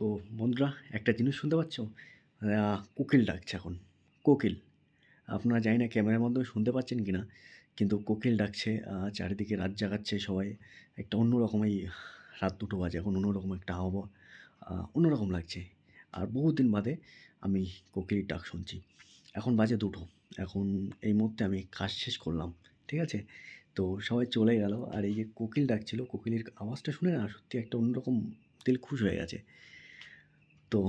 তো বন্ধুরা, একটা জিনিস শুনতে পাচ্ছ? কোকিল ডাকছে এখন। কোকিল। আপনারা জানি না ক্যামেরার মাধ্যমে শুনতে পাচ্ছেন কি না? কিন্তু কোকিল ডাকছে, চারিদিকে রাত জাগাচ্ছে সবাই। একটা অন্যরকম এই রাত ২টো বাজে এখন অন্যরকম একটা আবহাওয়া। অন্যরকম লাগছে। আর বহুদিন বাদে আমি কোকিলের ডাক শুনছি। এখন বাজে ২টো। এখন এই মুহূর্তে আমি কাজ শেষ করলাম। ঠিক আছে? তো সবাই চলে গেল। আর এই যে কোকিল ডাকছিল, কোকিলের আওয়াজটা শুনে না সত্যি একটা অন্যরকম দিল খুশ হয়ে গেছে। তো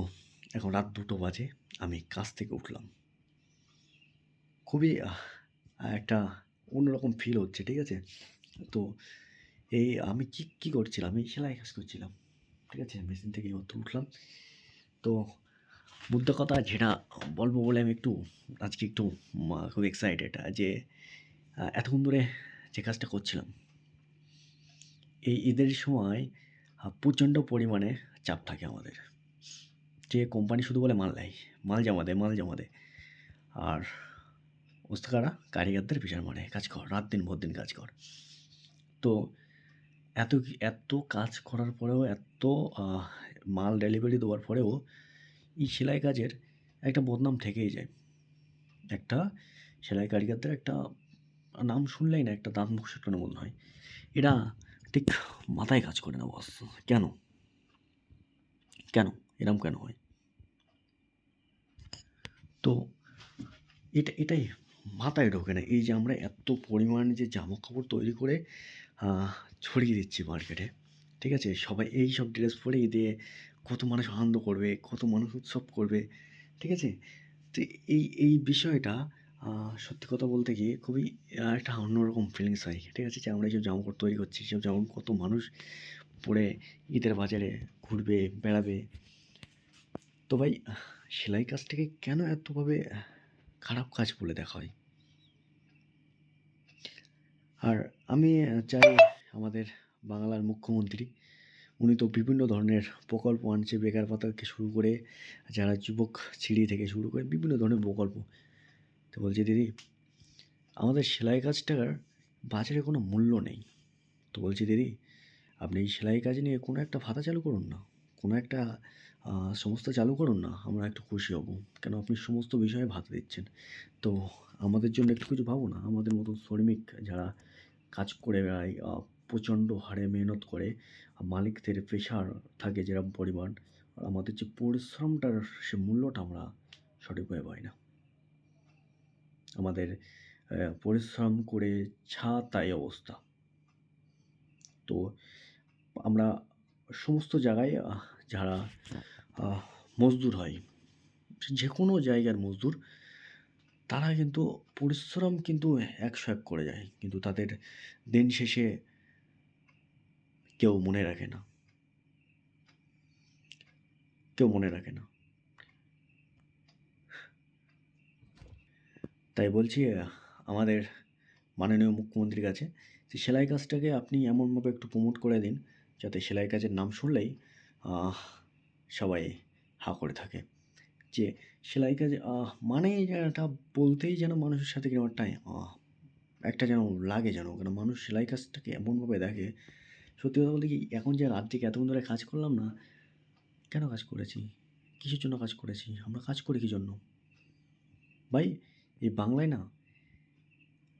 এখন রাত ২টো বাজে। আমি কাজ থেকে উঠলাম। খুবই একটা অন্যরকম ফিল হচ্ছে, ঠিক আছে? তো এই আমি কি করছিলাম? এই সেলাই কাজ করছিলাম। ঠিক আছে? মেশিন থেকে এইমাত্র উঠলাম। তো মোদ্দা কথা যেটা বলব বলে আমি একটু আজকে একটু খুব এক্সাইটেড যে এতক্ষণ ধরে যে কাজটা করছিলাম, এই ঈদের সময় প্রচণ্ড পরিমাণে চাপ থাকে আমাদের। যে কোম্পানি শুধু বলে মাল নেয়, মাল জমা দে, মাল জমা দে। আর ওস্তাকারা কারিগরদের পিছনে মারে, কাজ কর, রাত দিন ভর দিন কাজ কর। তো এত কাজ করার পরেও, এত মাল ডেলিভারি দেওয়ার পরেও এই সেলাই কাজের একটা বদনাম থেকেই যায়। একটা সেলাই কারিগরদের একটা নাম শুনলেই না একটা দাঁত মুখ শুকনো মনে হয়। এরা ঠিক মাথায় কাজ করে না বস। কেন? কেন? এরম কেন হয়? তো এটাই মাথায় ঢোকে না। এই যে আমরা এত পরিমাণে যে জামাকাপড় তৈরি করে আহ ছড়িয়ে দিচ্ছি মার্কেটে, ঠিক আছে? সবাই এইসব ড্রেস পরে ঈদে কত মানুষ আনন্দ করবে, কত মানুষ উৎসব করবে, ঠিক আছে? তো এই বিষয়টা সত্যি কথা বলতে গিয়ে খুবই একটা অন্যরকম ফিলিংস হয়, ঠিক আছে? যে আমরা এইসব জামাকাপড় তৈরি করছি, এইসব জামাকাপড় কত মানুষ পরে ঈদের বাজারে ঘুরবে, বেড়াবে। তো ভাই, সেলাই কাজটাকে কেন এতভাবে খারাপ কাজ বলে দেখা হয়? আর আমি চাই আমাদের বাংলার মুখ্যমন্ত্রী, উনি তো বিভিন্ন ধরনের প্রকল্প আনছে, বেকার ভাতা থেকে শুরু করে যারা যুবক সিঁড়ি থেকে শুরু করে বিভিন্ন ধরনের প্রকল্প। তো বলছি দিদি, আমাদের সেলাই কাজটার বাজারে কোনো মূল্য নেই। তো বলছি দিদি, আপনি এই সেলাই কাজ নিয়ে কোনো একটা ভাতা চালু করুন না, কোনো একটা সংস্থা চালু করুন না, আমরা একটু খুশি হব। কেন আপনি সমস্ত বিষয়ে ভাতা দিচ্ছেন, তো আমাদের জন্য একটু কিছু ভাবুন না। আমাদের মতো শ্রমিক যারা কাজ করে বেড়ায়, প্রচণ্ড হারে মেহনত করে, মালিকদের প্রেশার থাকে যেরকম পরিমাণ, আর আমাদের যে পরিশ্রমটার সে মূল্যটা আমরা সঠিকভাবে পাই না। আমাদের পরিশ্রম করে তাই অবস্থা। তো আমরা সমস্ত জায়গায় যারা মজদুর হয়, যে কোনো জায়গার মজদুর, তারা কিন্তু পরিশ্রম কিন্তু ১০০ করে যায়। কিন্তু তাদের দিন শেষে কেউ মনে রাখে না। কেউ মনে রাখে না। তাই বলছি আমাদের মাননীয় মুখ্যমন্ত্রীর কাছে যে সেলাই কাজটাকে আপনি এমনভাবে একটু প্রমোট করে দিন, যাতে সেলাই কাজের নাম শুনলেই আহ সবাই হাঁ করে থাকে। যে সেলাই কাজ মানেই যেন এটা বলতেই যেন মানুষের সাথে কিরকম একটা যেন লাগে যেন। কেন মানুষ সেলাই কাজটাকে এমনভাবে দেখে, সত্যি কথা বলতে কি, এখন যে রাত জেগে এতক্ষণ ধরে কাজ করলাম না, কেন কাজ করেছি? কিসের জন্য কাজ করেছি? আমরা কাজ করি কী জন্য? ভাই, এই বাংলায় না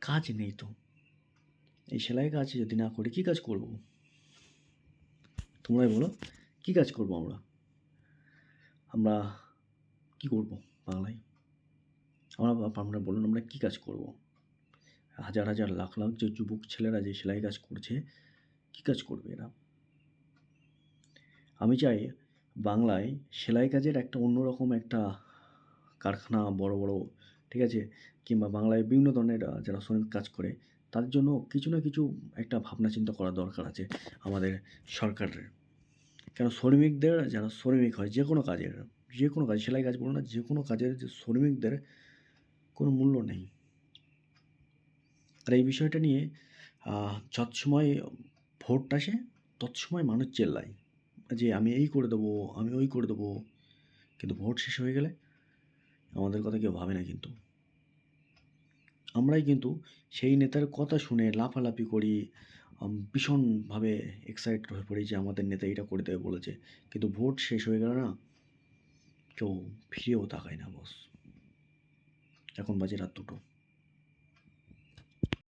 কাজ নেই তো। এই সেলাই কাজ যদি না করি, কী কাজ করব? তোমরাই বলো, কী কাজ করব আমরা? আমরা কী করব বাংলায়? আমরা বলুন, আমরা কী কাজ করব? হাজার হাজার লাখ লাখ যে যুবক ছেলেরা যে সেলাই কাজ করছে, কী কাজ করবে এরা? আমি চাই বাংলায় সেলাই কাজের একটা অন্যরকম একটা কারখানা, বড় বড়, ঠিক আছে? কিংবা বাংলায় বিভিন্ন ধরনের যারা শ্রমিক কাজ করে, তাদের জন্য কিছু না কিছু একটা ভাবনা চিন্তা করা দরকার আছে আমাদের সরকারের। কেন শ্রমিকদের, যারা শ্রমিক হয় যে কোনো কাজের, যে কোনো কাজ, সেলাই কাজ বলুন না, যে কোনো কাজের যে শ্রমিকদের কোনো মূল্য নেই। আর এই বিষয়টা নিয়ে যৎসময় ভোট আসে, তৎসময় মানুষ চেল্লায় যে আমি এই করে দেবো, আমি ওই করে দেবো। কিন্তু ভোট শেষ হয়ে গেলে আমাদের কথা কেউ ভাবে না কিন্তু। আমরাই কিন্তু সেই নেতার কথা শুনে লাফালাফি করি, ভীষণভাবে এক্সাইটেড হয়ে পড়ি যে আমাদের নেতা এটা করে দেবে বলেছে। কিন্তু ভোট শেষ হয়ে গেলে না কেউ ফিরেও তাকায় না বস। এখন বাজে রাত ২টো।